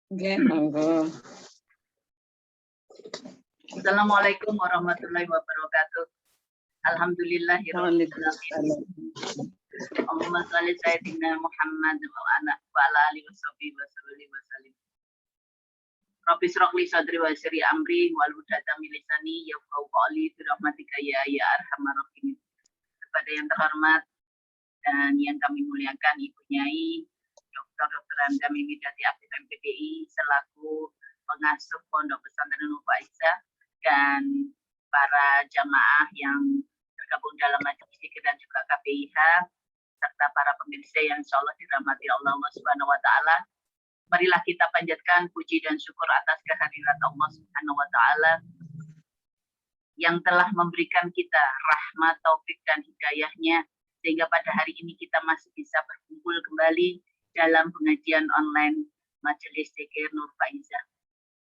Oke, monggo. Assalamualaikum warahmatullahi wabarakatuh. Alhamdulillahirabbil alamin. Allahumma shalli sayyidina Muhammad wa ala alihi washabihi wasallim. Rabbi shrah li sadri wa yassir li amri wahlul 'uqdatam min lisani yafqahu qawli bi rahmatika ya arhamar rahimin. Kepada yang terhormat dan yang kami muliakan Ibu Nyai Dr. Anda Mimidati Aktif MPDI selaku pengasuh Pondok Pesantren Nurul Faizah dan para jamaah yang tergabung dalam majelis zikir dan juga KPIH serta para pemirsa yang insyaallah dirahmati Allah Subhanahu wa taala. Marilah kita panjatkan puji dan syukur atas kehadirat Allah Subhanahu wa taala yang telah memberikan kita rahmat, taufik dan hidayahnya sehingga pada hari ini kita masih bisa berkumpul kembali dalam pengajian online Majelis Zikir Nur Faizah,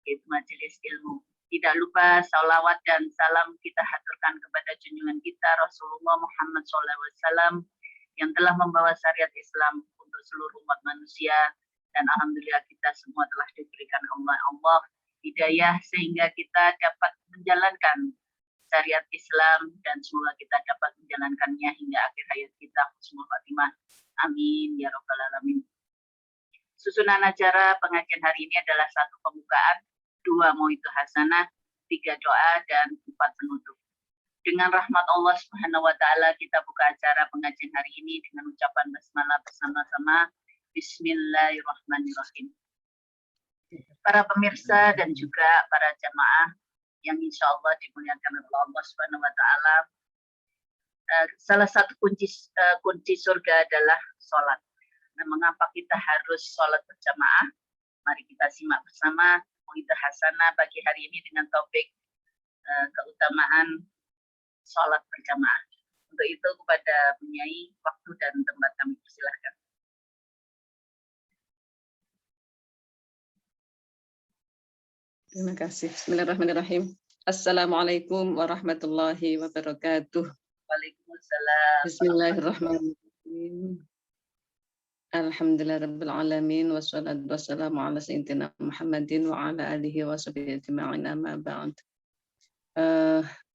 yaitu majelis ilmu. Tidak lupa salawat dan salam kita haturkan kepada junjungan kita Rasulullah Muhammad SAW yang telah membawa syariat Islam untuk seluruh umat manusia, dan alhamdulillah kita semua telah diberikan Allah hidayah sehingga kita dapat menjalankan syariat Islam dan semoga kita dapat menjalankannya hingga akhir hayat kita husnul khatimah. Amin ya rabbal alamin. Susunan acara pengajian hari ini adalah 1 pembukaan, 2 mau'idhah hasanah, 3 doa dan 4 penutup. Dengan rahmat Allah Subhanahu wa taala kita buka acara pengajian hari ini dengan ucapan basmalah bersama-sama. Bismillahirrahmanirrahim. Para pemirsa dan juga para jamaah yang insya Allah dimuliakan oleh Allah Subhanahu wa taala, salah satu kunci surga adalah sholat. Nah, mengapa kita harus sholat berjamaah? Mari kita simak bersama mau'idhah hasanah pagi hari ini dengan topik keutamaan sholat berjamaah. Untuk itu kepada Bunyai, waktu dan tempat kami persilahkan. Terima kasih. Bismillahirrahmanirrahim. Assalamualaikum warahmatullahi wabarakatuh. Waalaikumsalam. Bismillahirrahmanirrahim. Alhamdulillahirabbil alamin wassalatu wassalamu ala sayyidina Muhammadin wa ala alihi washabihi ajma'in amma ba'd.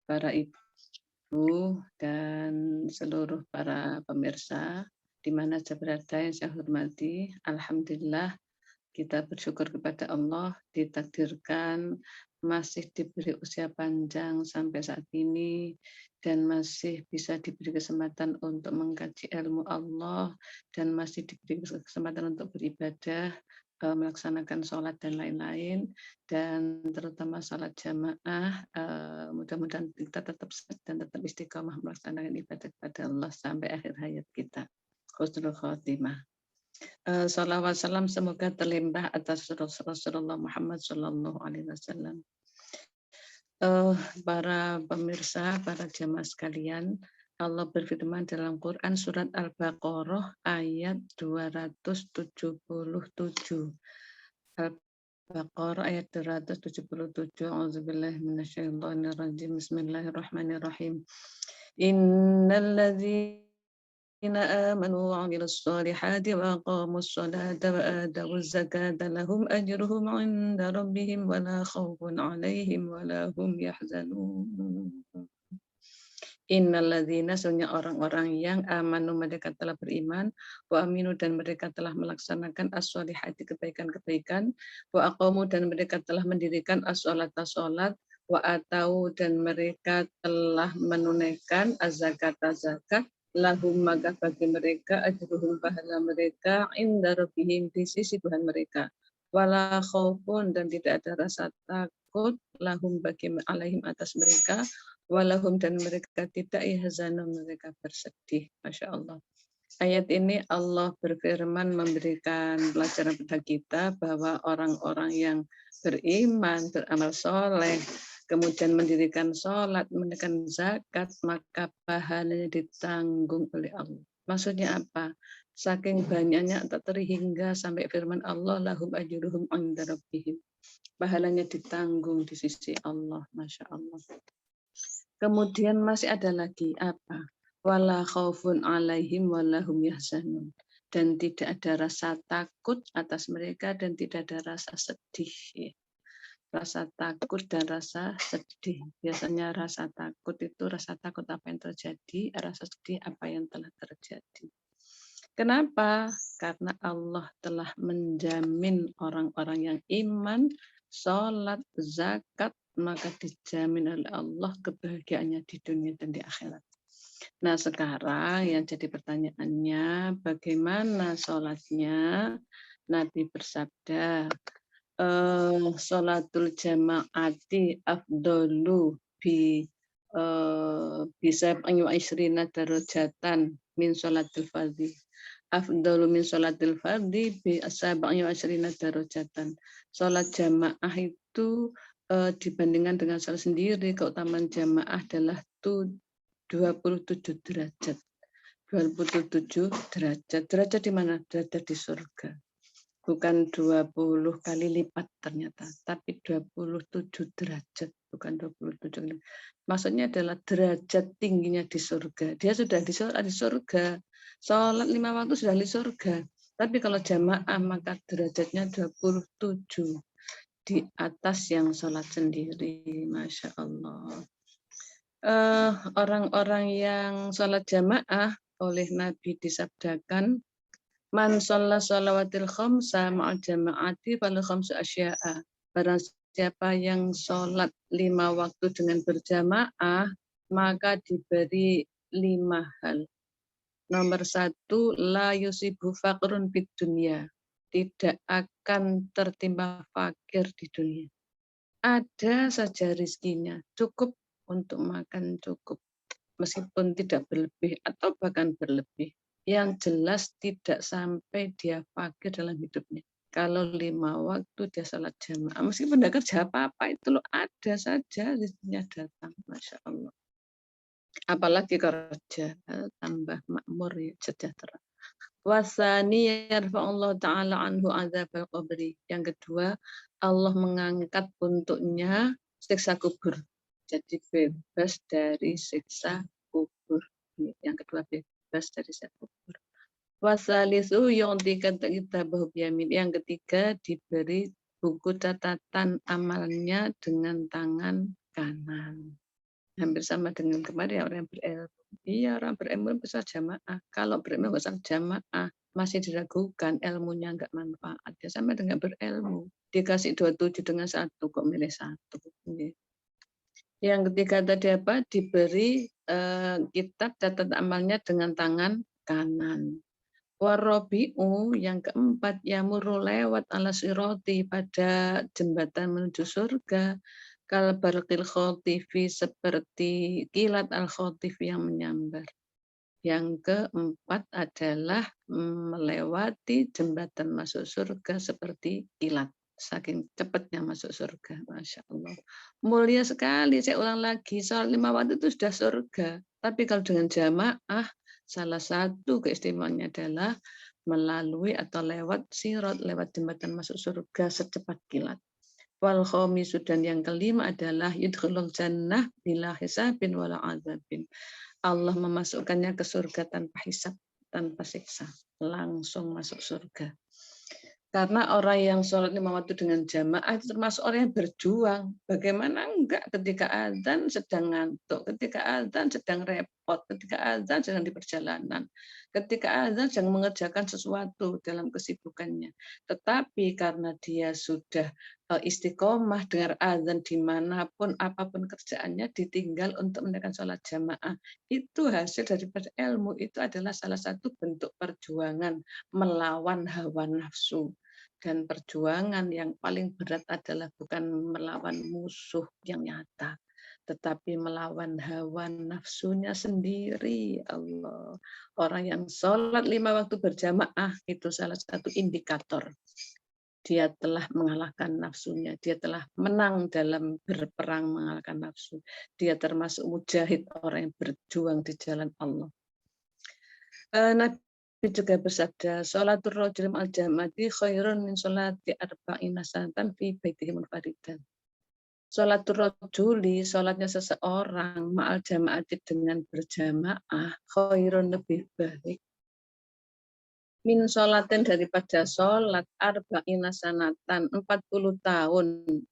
Para ibu dan seluruh para pemirsa di mana saja berada yang saya hormati, alhamdulillah kita bersyukur kepada Allah ditakdirkan masih diberi usia panjang sampai saat ini dan masih bisa diberi kesempatan untuk mengkaji ilmu Allah dan masih diberi kesempatan untuk beribadah, melaksanakan sholat dan lain-lain, dan terutama sholat jamaah. Mudah-mudahan kita tetap sehat dan tetap istiqomah melaksanakan ibadah kepada Allah sampai akhir hayat kita. Husnul khotimah. Salawat salam semoga terlimpah atas Rasulullah Muhammad Sallallahu Alaihi Wasallam. Para pemirsa, para jamaah sekalian, Allah berfirman dalam Quran surat Al-Baqarah ayat 277. Al-Baqarah ayat 277. Auzubillahi minasyaitonirrajim. Bismillahirrahmanirrahim. Innalladzina amanu wa 'amilus solihati wa aqamus sholata wa atawuz zakata lahum ajruhum 'inda rabbihim wa la khaufun 'alaihim wa la hum yahzanun. Innalladzina, sesungguhnya orang-orang yang amanu mereka telah beriman, wa aminu dan mereka telah melaksanakan as-sholihati kebaikan-kebaikan, wa aqamu dan mereka telah mendirikan as-sholata sholat, wa atau dan mereka telah menunaikan az-zakata zakat, lahum maka bagi mereka ajruhum pahala mereka inda rabbihim di sisi Tuhan mereka, wala khaufun dan tidak ada rasa takut lahum bagi alaihim atas mereka, walahum dan mereka tidak yahzanun mereka bersedih. Masya Allah. Ayat ini Allah berfirman memberikan pelajaran pada kita bahwa orang-orang yang beriman, beramal soleh, kemudian mendirikan sholat, menunaikan zakat, maka pahalanya ditanggung oleh Allah. Maksudnya apa? Saking banyaknya tak terhingga sampai firman Allah, lahum ajruhum 'inda rabbihim. Pahalanya ditanggung di sisi Allah. Masya Allah. Kemudian masih ada lagi apa? Wala khaufun 'alaihim wala hum yahzanun. dan tidak ada rasa takut atas mereka dan tidak ada rasa sedih. Ya. Rasa takut dan rasa sedih. Biasanya rasa takut itu rasa takut apa yang terjadi, rasa sedih apa yang telah terjadi. Kenapa? Karena Allah telah menjamin orang-orang yang iman, sholat, zakat, maka dijamin oleh Allah kebahagiaannya di dunia dan di akhirat. Nah sekarang yang jadi pertanyaannya, bagaimana sholatnya? Nabi bersabda, sholatul jama'ati afdolu bisa isrina darajatan min sholatil fardhi. Afdalu min sholatil fardhi bi asrina darajatan. Sholat jamaah itu dibandingkan dengan sholat sendiri, keutamaan jamaah adalah 27 derajat. 27 derajat. Derajat di mana? Derajat di surga. Bukan 20 kali lipat ternyata, tapi 27 derajat, bukan 27 kali. Maksudnya adalah derajat tingginya di surga. Dia sudah di surga. Sholat 5 waktu sudah di surga. Tapi kalau jamaah maka derajatnya 27 di atas yang sholat sendiri. Masya Allah. Orang-orang yang sholat jamaah oleh Nabi disabdakan, man sholla sholawatil khamsa ma'al jama'ati fal khamsu asya'a. Barang siapa yang sholat 5 waktu dengan berjamaah, maka diberi 5 hal. Nomor 1, la yusibu faqrun fid dunya. Tidak akan tertimpa fakir di dunia. Ada saja rizkinya, cukup untuk makan, cukup. Meskipun tidak berlebih atau bahkan berlebih. Yang jelas tidak sampai dia fakir dalam hidupnya. Kalau 5 waktu dia sholat jamaah, meskipun tidak kerja apa-apa, itu loh ada saja rezekinya datang, Masya Allah. Apalagi kerja, tambah makmur, ya, sejahtera. Wasani yarfa'ullah ta'ala anhu azabal qabri. Yang kedua, Allah mengangkat untuknya siksa kubur. Jadi bebas dari siksa kubur. Yang kedua, bebas dari siksa kubur. Wasalisu yu'tika kitabahu biyamin. Yang ketiga, diberi buku catatan amalnya dengan tangan kanan. Hampir sama dengan kemarin orang yang berilmu. Iya, orang berilmu bisa jamaah. Kalau berilmu nggak usah jamaah, masih diragukan, ilmunya nggak manfaat. Ya sama dengan berilmu. Dikasih 27 dengan 1, kok milih 1. Yang ketiga tadi apa? Diberi kitab catatan amalnya dengan tangan kanan. Warobi'u yang keempat, yamuru lewat ala siroti pada jembatan menuju surga. Kalbarqil khotifi seperti kilat al khotif yang menyambar. Yang keempat adalah melewati jembatan masuk surga seperti kilat. Saking cepatnya masuk surga, Masya Allah. Mulia sekali, saya ulang lagi, sholat 5 waktu itu sudah surga. Tapi kalau dengan jamaah, salah satu keistimewaannya adalah melalui atau lewat sirat, lewat jembatan masuk surga secepat kilat. Wal khamisu, dan yang kelima adalah yudkhulul jannah bila hisabin wala azabin. Allah memasukkannya ke surga tanpa hisab, tanpa siksa. Langsung masuk surga. Karena orang yang sholat 5 waktu dengan jamaah itu termasuk orang yang berjuang. Bagaimana enggak ketika azan sedang ngantuk, ketika azan sedang repot, ketika azan sedang di perjalanan, ketika azan sedang mengerjakan sesuatu dalam kesibukannya. Tetapi karena dia sudah istiqomah dengar azan dimanapun, apapun kerjaannya, ditinggal untuk menunaikan sholat jamaah. Itu hasil daripada ilmu, itu adalah salah satu bentuk perjuangan melawan hawa nafsu. Dan perjuangan yang paling berat adalah bukan melawan musuh yang nyata, tetapi melawan hawa nafsunya sendiri. Allah, orang yang sholat 5 waktu berjamaah itu salah satu indikator dia telah mengalahkan nafsunya, dia telah menang dalam berperang mengalahkan nafsu. Dia termasuk mujahid, orang yang berjuang di jalan Allah. Nabi juga bersabda, sholatul rajul ma'al jama'ati khairun min sholati arba'ina sanatan fi baitihi munfaridan. Sholatul rajuli, sholatnya seseorang ma'al jama'ati dengan berjamaah, khairun lebih baik min sholatin daripada sholat arba'ina sanatan 40 tahun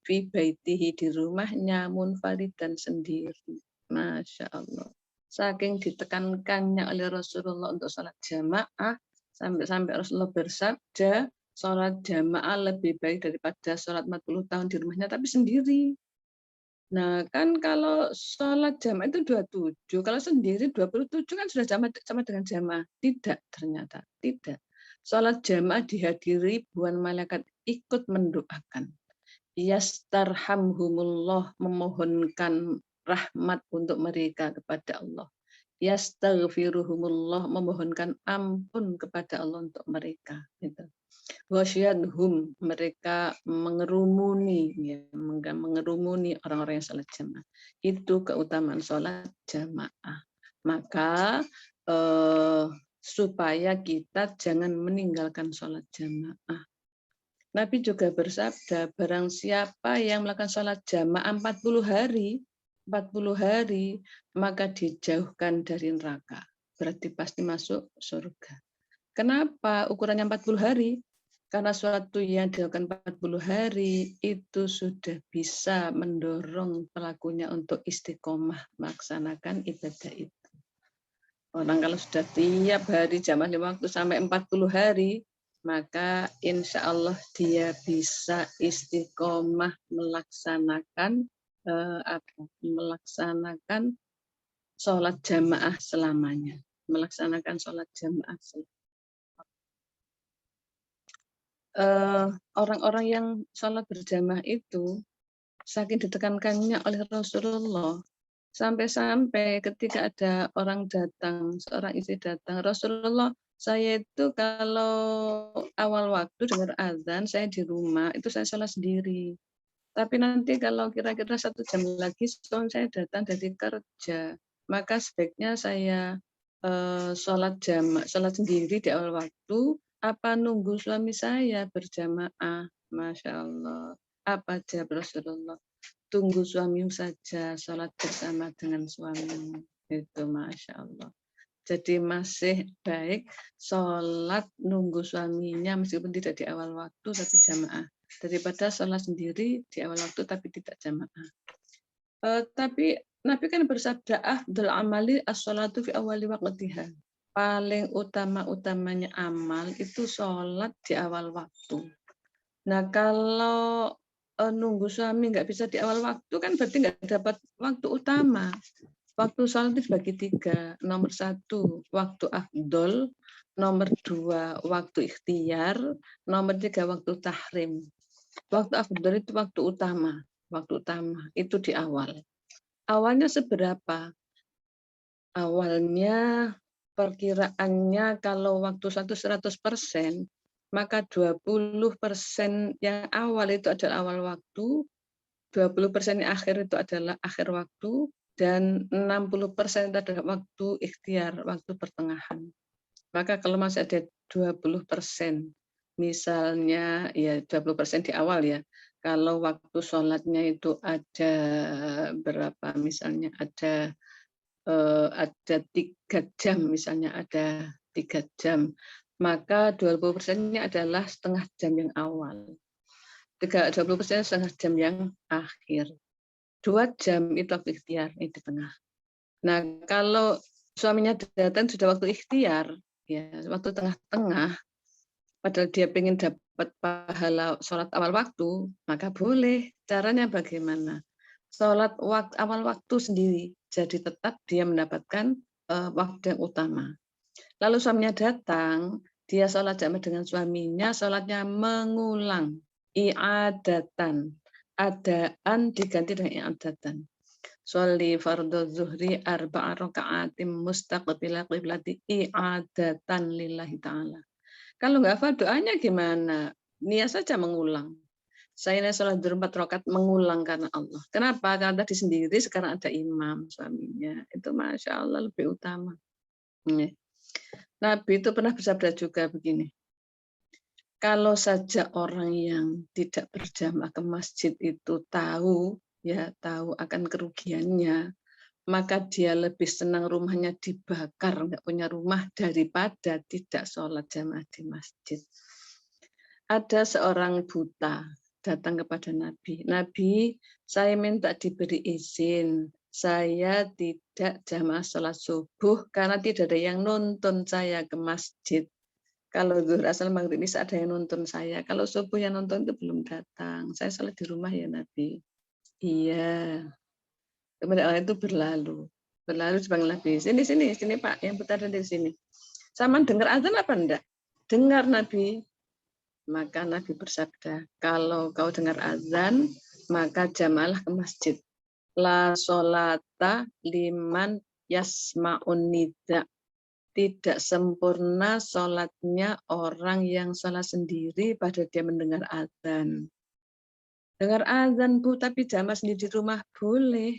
fi baitihi di rumahnya munfaridan sendiri. Masya Allah. Saking ditekankannya oleh Rasulullah untuk sholat jamaah sampai Rasulullah bersabda sholat jamaah lebih baik daripada sholat 40 tahun di rumahnya tapi sendiri. Nah, kan kalau sholat jamaah itu 27, kalau sendiri 27 kan sudah sama dengan jamaah. Tidak ternyata, tidak. Sholat jamaah dihadiri ribuan malaikat ikut mendoakan. Yastarhamhumullah, memohonkan rahmat untuk mereka kepada Allah. Yastaghfiruhumullah, memohonkan ampun kepada Allah untuk mereka. Gitu. Wasyadhum, mereka mengerumuni, ya, mengerumuni orang-orang yang sholat jamaah. Itu keutamaan sholat jamaah. Maka supaya kita jangan meninggalkan sholat jamaah. Nabi juga bersabda, barang siapa yang melakukan sholat jamaah 40 hari, maka dijauhkan dari neraka. Berarti pasti masuk surga. Kenapa ukurannya 40 hari? Karena suatu yang dilakukan 40 hari itu sudah bisa mendorong pelakunya untuk istiqomah melaksanakan ibadah itu. Orang kalau sudah tiap hari jamaah 5 waktu sampai 40 hari, maka insya Allah dia bisa istiqomah melaksanakan melaksanakan sholat jamaah selamanya. Melaksanakan sholat jamaah selamanya. Orang-orang yang sholat berjamaah itu saking ditekankannya oleh Rasulullah sampai-sampai ketika ada orang datang, seorang istri datang, Rasulullah, saya itu kalau awal waktu dengar azan saya di rumah itu saya sholat sendiri. Tapi nanti kalau kira-kira 1 jam lagi suami saya datang dari kerja, maka sebaiknya saya sholat sendiri di awal waktu. Apa nunggu suami saya berjamaah? Masya Allah. Apa jawab Rasulullah? Tunggu suamimu saja, sholat bersama dengan suamimu. Itu Masya Allah. Jadi masih baik sholat nunggu suaminya meskipun tidak di awal waktu tapi jamaah. Daripada sholat sendiri di awal waktu tapi tidak jamaah. Tapi Nabi kan bersabda, afdal amali as-sholatu fi awali waqtiha. Paling utama-utamanya amal itu sholat di awal waktu. Nah kalau nunggu suami nggak bisa di awal waktu kan berarti nggak dapat waktu utama. Waktu sholat itu dibagi 3. Nomor 1 waktu afdol, nomor 2 waktu ikhtiar, nomor 3 waktu tahrim. Waktu afdol itu waktu utama itu di awal. Awalnya seberapa? Awalnya perkiraannya kalau waktu 100%, maka 20% yang awal itu adalah awal waktu, 20% yang akhir itu adalah akhir waktu, dan 60% itu adalah waktu ikhtiar, waktu pertengahan. Maka kalau masih ada 20%, misalnya ya 20% di awal ya, kalau waktu sholatnya itu ada berapa, misalnya ada 3 jam, misalnya ada 3 jam, maka 20%-nya adalah setengah jam yang awal. 20% setengah jam yang akhir. 2 jam itu waktu ikhtiar, di tengah. Nah, kalau suaminya datang sudah waktu ikhtiar, ya waktu tengah-tengah, padahal dia ingin dapat pahala sholat awal waktu, maka boleh. Caranya bagaimana? Sholat awal waktu sendiri, jadi tetap dia mendapatkan waktu yang utama. Lalu suaminya datang, dia sholat jamaah dengan suaminya, sholatnya mengulang, i'adatan, adaan diganti dengan i'adatan. Sholli fardhu zuhri 4 raka'atim mustaqbila qiblati i'adatan lillahi ta'ala. Kalau nggak hafal doanya gimana? Niat saja mengulang. Saya sholat 4 rakaat mengulang karena Allah. Kenapa? Karena tadi sendiri, sekarang ada imam suaminya. Itu Masya Allah lebih utama. Nabi itu pernah bersabda juga begini. Kalau saja orang yang tidak berjamaah ke masjid itu tahu akan kerugiannya, maka dia lebih senang rumahnya dibakar, nggak punya rumah, daripada tidak sholat jamaah di masjid. Ada seorang buta datang kepada Nabi. Nabi, saya minta diberi izin. Saya tidak jamaah sholat subuh karena tidak ada yang nonton saya ke masjid. Kalau zuhur asal maghrib bisa ada yang nonton saya. Kalau subuh yang nonton itu belum datang. Saya sholat di rumah ya Nabi. Iya. Kemudian orang itu berlalu dipanggil Nabi. Sini Pak, yang buta ada di sini. Sama dengar azan apa enggak? Dengar Nabi. Maka Nabi bersabda, kalau kau dengar azan, maka jamaahlah ke masjid. La sholata liman yasma'un nida. Tidak sempurna sholatnya orang yang sholat sendiri pada dia mendengar azan. Dengar azan Bu, tapi jamaah sendiri di rumah boleh.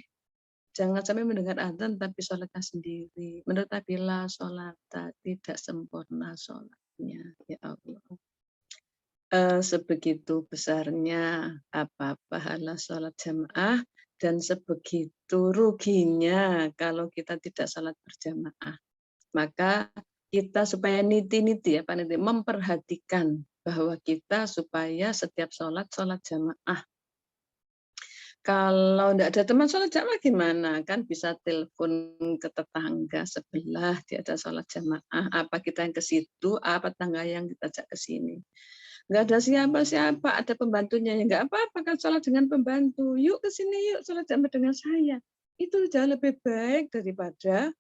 Jangan sampai mendengar azan tapi sholatnya sendiri. Menurut Nabi la sholata, tidak sempurna sholatnya. Ya Allah. Sebegitu besarnya apa pahala sholat jamaah dan sebegitu ruginya kalau kita tidak sholat berjamaah. Maka kita supaya niti-niti ya Pak Niti, memperhatikan bahwa kita supaya setiap sholat jamaah. Kalau tidak ada teman sholat jamaah gimana? Kan bisa telepon ke tetangga sebelah, dia ada sholat jamaah. Apa kita yang ke situ, apa tetangga yang kita ajak ke sini. Nggak ada siapa-siapa, ada pembantunya. Ya nggak apa-apa kan sholat dengan pembantu. Yuk ke sini, yuk sholat jamaah dengan saya. Itu jauh lebih baik daripada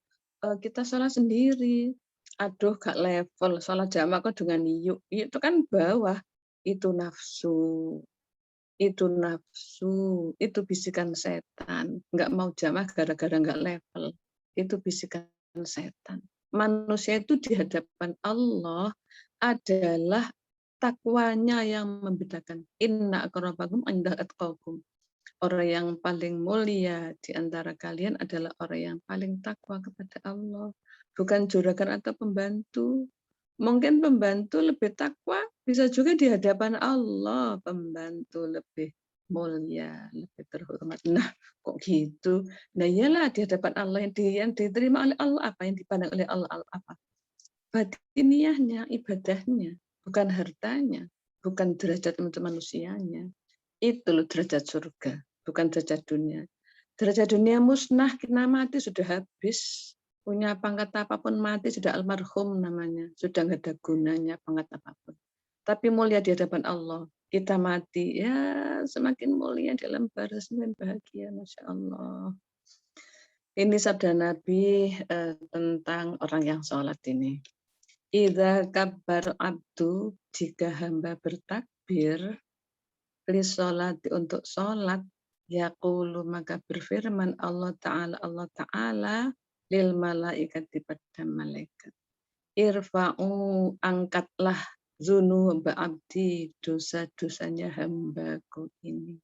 kita sholat sendiri. Aduh, gak level sholat jamaah kok dengan yuk. Itu kan bawah. Itu nafsu. Itu bisikan setan. Nggak mau jamaah gara-gara nggak level. Itu bisikan setan. Manusia itu di hadapan Allah adalah takwanya yang membedakan. Inna akramakum inda atqakum. Orang yang paling mulia di antara kalian adalah orang yang paling takwa kepada Allah. Bukan juragan atau pembantu. Mungkin pembantu lebih takwa, bisa juga di hadapan Allah pembantu lebih mulia, lebih terhormat. Nah, kok gitu? Nah, iyalah di hadapan Allah yang diterima oleh Allah apa, yang dipandang oleh Allah apa? Batiniahnya, ibadahnya, bukan hartanya, bukan derajat untuk manusianya. Itu loh derajat surga, bukan derajat dunia. Derajat dunia musnah, kita mati sudah habis. Punya pangkat apapun mati sudah almarhum namanya. Sudah nggak ada gunanya pangkat apapun. Tapi mulia di hadapan Allah. Kita mati, ya semakin mulia dalam baris dan bahagia. Masya Allah. Ini sabda Nabi tentang orang yang sholat ini. Idza kabbar abdu, jika hamba bertakbir, li sholat untuk sholat, yaqulu maka berfirman Allah Ta'ala lil malaikat pada malaikat. Irfa'u, angkatlah zunub abdi, dosa-dosanya hambaku ini.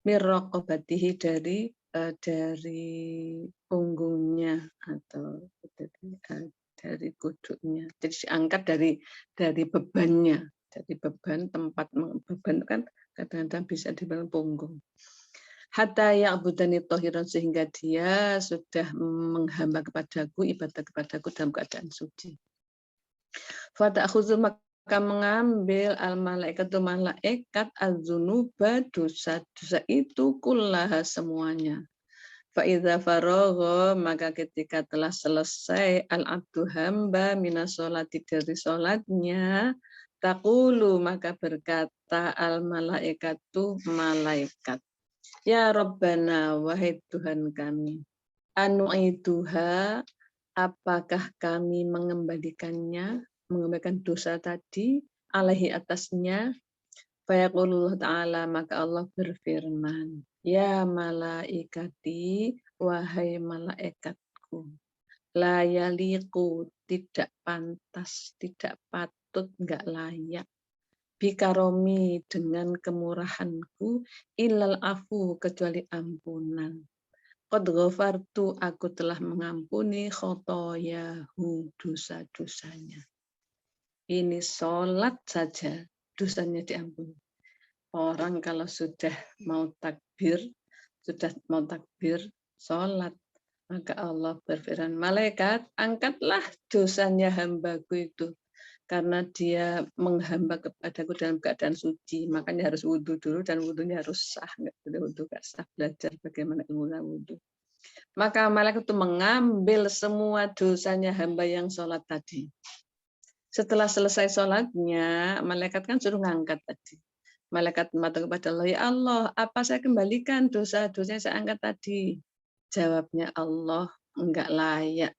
Mirraqabatihi dari punggungnya atau dari kuduknya. Jadi diangkat dari bebannya. Dari beban tempat beban kan kadang-kadang bisa dibilang punggung. Hatta ya'budani tohiran, sehingga dia sudah menghamba kepadaku, ibadah kepadaku dalam keadaan suci. Fata'khudzu, maka mengambil al-malaikatu malaikat az-dzunuba, dosa-dosa itu kullaha semuanya. Fa'idza faragha, maka ketika telah selesai al-abdu hamba minas sholati, dari sholatnya, taqulu, maka berkata al-malaikatu, malaikat, ya Rabbana, wahai Tuhan kami, anu'iduha, apakah kami mengembalikan dosa tadi, alaihi, atasnya. Fayaqulullah ta'ala, maka Allah berfirman, ya malaikati, wahai malaikatku, la yaliqu, tidak pantas, tidak patut, enggak layak, bikaromi, dengan kemurahanku, ilal afu, kecuali ampunan. Qad ghafartu, aku telah mengampuni khotoyahu, dosa-dosanya. Ini sholat saja dosanya diampuni. Orang kalau sudah mau takbir sholat, Maka Allah berfirman, malaikat, angkatlah dosanya hambaku itu. Karena dia menghamba kepadaku dalam keadaan suci. Makanya harus wudhu dulu, dan wudhunya harus sah. Nggak boleh wudhu nggak sah, belajar bagaimana ilmu wudhu. Maka malaikat itu mengambil semua dosanya hamba yang sholat tadi. Setelah selesai sholatnya, malaikat kan suruh ngangkat tadi. Malaikat mengatakan kepada Allah, ya Allah, apa saya kembalikan dosa-dosa yang saya angkat tadi? Jawabnya Allah, enggak layak.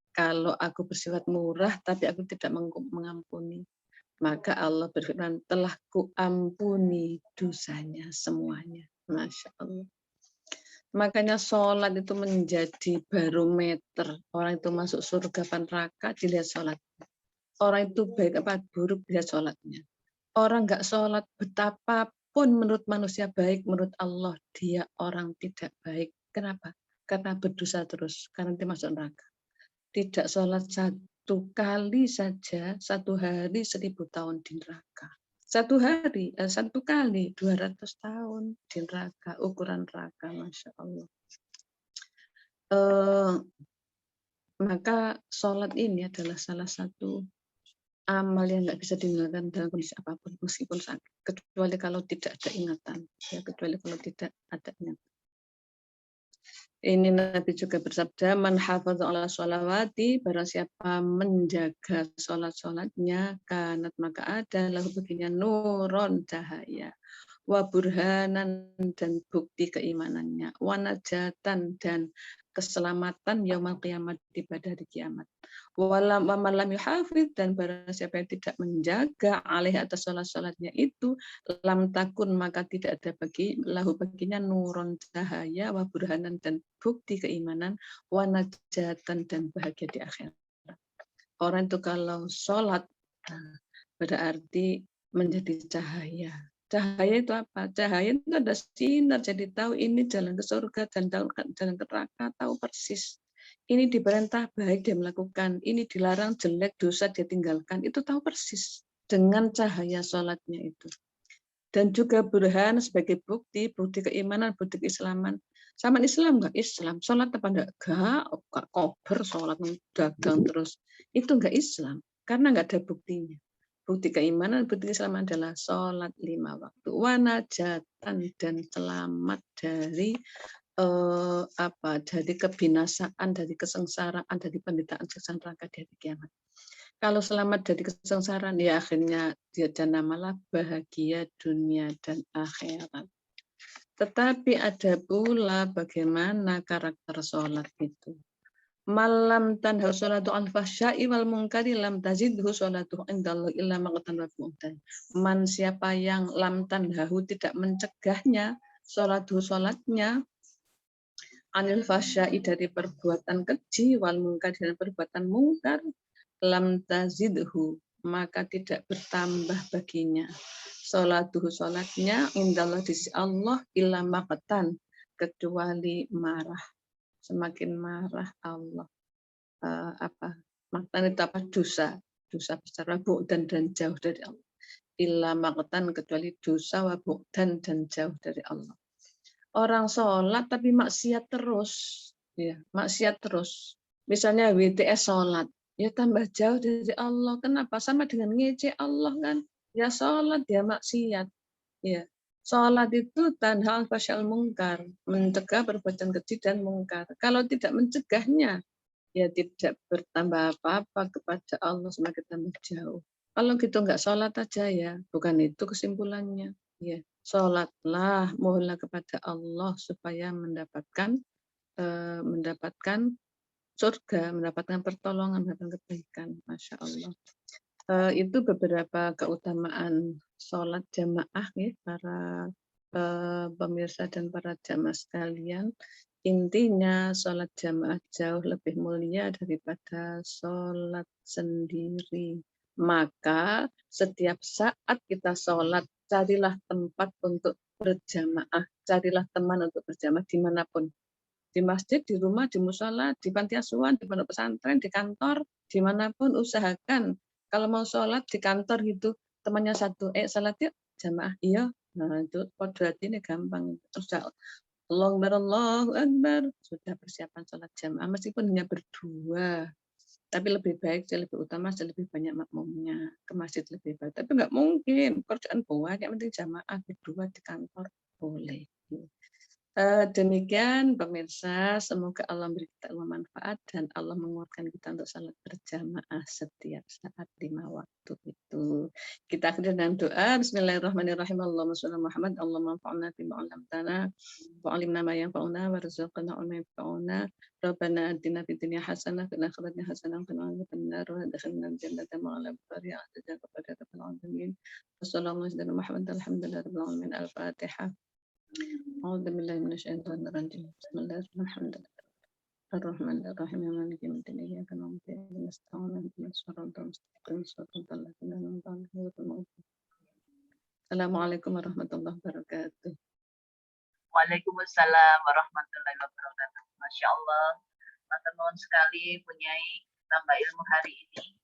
Kalau aku bersifat murah, tapi aku tidak mengampuni. Maka Allah berfirman, telah kuampuni dosanya semuanya. Masya Allah. Makanya sholat itu menjadi barometer. Orang itu masuk surga apa neraka, dilihat sholat. Orang itu baik apa buruk, dilihat sholatnya. Orang nggak sholat, betapapun menurut manusia baik, menurut Allah, dia orang tidak baik. Kenapa? Karena berdosa terus, karena dia masuk neraka. Tidak sholat satu kali saja, satu hari 1000 tahun di neraka. Satu hari, satu kali 200 tahun di neraka, ukuran neraka, Masya Allah. Maka sholat ini adalah salah satu amal yang nggak bisa ditinggalkan dalam kondisi apapun, meskipun sakit, kecuali kalau tidak ada ingatan, ya, kecuali kalau tidak ada ingatan. Ini Nabi juga bersabda, man hafadha ala sholawati, barang siapa menjaga sholat-sholatnya, kanat maka ada lahu baginya nuron cahaya, wa burhanan dan bukti keimanannya, wa najatan dan keselamatan yaumul kiamat di pada hari kiamat. Walam lam yuhafid, dan barang siapa yang tidak menjaga alih atas sholat-sholatnya itu, lam takun maka tidak ada bagi lahu baginya nuron cahaya, wa burhanan dan bukti keimanan, wa najatan dan bahagia di akhirat. Orang itu kalau sholat berarti menjadi cahaya. Cahaya itu apa? Cahaya itu ada sinar, jadi tahu ini jalan ke surga dan jalan ke neraka, tahu persis. Ini diperintah baik dia melakukan, ini dilarang jelek dosa dia tinggalkan, itu tahu persis dengan cahaya sholatnya itu. Dan juga burhan sebagai bukti keimanan, bukti keislaman. Sama Islam nggak Islam, sholat apa enggak? Enggak kober, sholat dagang terus. Itu enggak Islam, karena enggak ada buktinya. Bukti keimanan, bukti keislaman adalah sholat 5 waktu. Wanajatan dan selamat dari dari kebinasaan, dari kesengsaraan, dari penderitaan siksa neraka di hari kiamat. Kalau selamat dari kesengsaraan, ya akhirnya dia namalah bahagia dunia dan akhirat. Tetapi ada pula bagaimana karakter sholat itu. Malam tanha sholatu al-fahsya'i wal munkari lam tazidhu sholatu indallah illa maqtan wa bu'dan. Man siapa yang lam tanhahu tidak mencegahnya sholatnya anil fahsya'i dari perbuatan keji wal munkari dan perbuatan mungkar, lam tazidhu maka tidak bertambah baginya sholatuhu sholatnya indallah di sisi Allah illa maqtan kecuali marah. Semakin marah Allah. Maqtan itu apa? Dosa besar, wabu'dan dan jauh dari Allah. Illa maqtan kecuali dosa, wabu'dan dan jauh dari Allah. Orang sholat tapi maksiat terus, ya maksiat terus. Misalnya WTS sholat, ya tambah jauh dari Allah. Kenapa? Sama dengan ngece Allah kan? Ya sholat, ya maksiat. Ya, sholat itu tanha al-fasyal mungkar, mencegah perbuatan keji dan mungkar. Kalau tidak mencegahnya, ya tidak bertambah apa-apa kepada Allah, semakin tambah jauh. Kalau gitu nggak sholat aja ya, bukan itu kesimpulannya. Ya, sholatlah, mohonlah kepada Allah supaya mendapatkan surga, mendapatkan pertolongan, mendapatkan kebaikan. Masya Allah. Itu beberapa keutamaan sholat jamaah ya, para pemirsa dan para jamaah sekalian. Intinya sholat jamaah jauh lebih mulia daripada sholat sendiri. Maka setiap saat kita sholat, carilah tempat untuk berjamaah, carilah teman untuk berjamaah dimanapun. Di masjid, di rumah, di musola, di panti asuhan, di pondok pesantren, di kantor, dimanapun usahakan. Kalau mau sholat di kantor gitu, temannya satu, sholat yuk jamaah, iya. Nah itu kodrat ini gampang. Terus Allahu Akbar. Sudah persiapan sholat jamaah meskipun hanya berdua. Tapi lebih baik, lebih utama, lebih banyak makmumnya. Ke masjid lebih baik. Tapi nggak mungkin. Kerjaan banyak, yang penting jamaah berdua di kantor boleh. Demikian pemirsa, semoga Allah memberi kita ilmu manfaat dan Allah menguatkan kita untuk salat berjamaah setiap saat 5 waktu itu. Kita akhiri dengan doa. Bismillahirrahmanirrahim. Allahumma sholli ala Muhammad. Allahumma anfa'na bima 'allamtana wa 'allimna ma yanfa'una warzuqna ilma yanfa'una. Rabbana atina fid dunya hasanah wa fil akhirati hasanah wa qina adzabannar wa adkhilna al-jannata ma'al abrar ya aziz kepada rabbil alamin. Wassalamu ala Muhammad alhamdulillahi rabbil alamin. Al-Fatihah. أعوذ بالله من الشيطان الرجيم بسم الله الرحمن الرحيم مالك يوم الدين إياك نعبد وإياك نستعين اهدنا الصراط المستقيم صراط الذين أنعمت عليهم غير المغضوب السلام عليكم ورحمة الله وبركاته. Waalaikumsalam warahmatullahi wabarakatuh. Masya Allah, matur nuwun sekali Bunyai tambah ilmu hari ini.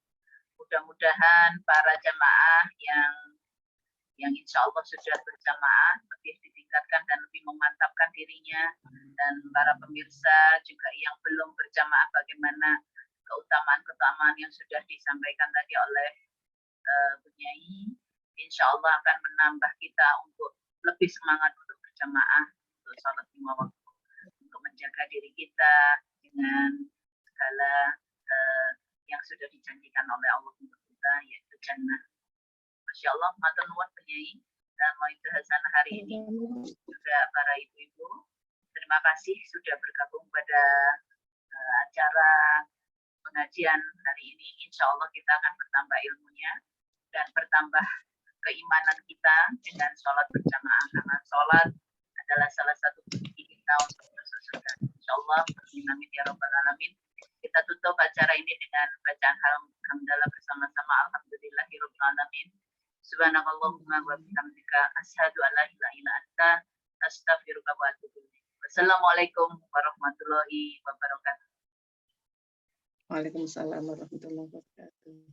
Mudah-mudahan para jamaah yang insya Allah sudah berjamaah lebih ditingkatkan dan lebih memantapkan dirinya, dan para pemirsa juga yang belum berjamaah bagaimana keutamaan-keutamaan yang sudah disampaikan tadi oleh Bunyai, insya Allah akan menambah kita untuk lebih semangat untuk berjamaah, untuk sholat 5 waktu, untuk menjaga diri kita dengan segala yang sudah dijanjikan oleh Allah untuk kita, yaitu jannah. Masya Allah, matur nuwun Bunyai Mauidul Hasanah hari ini, juga para ibu-ibu. Terima kasih sudah bergabung pada acara pengajian hari ini. Insya Allah kita akan bertambah ilmunya dan bertambah keimanan kita dengan sholat berjamaah, karena sholat adalah salah satu kunci kita untuk masuk surga. Insya Allah, amin ya rabbal alamin. Kita tutup acara ini dengan bacaan hamdalah bersama-sama. Alhamdulillahirabbil alamin. Subhanakallahumma wa bihamdika asyhadu an la ilaha illa anta astaghfiruka wa atubu ilaik. Wassalamualaikum warahmatullahi wabarakatuh. Waalaikumsalam warahmatullahi wabarakatuh.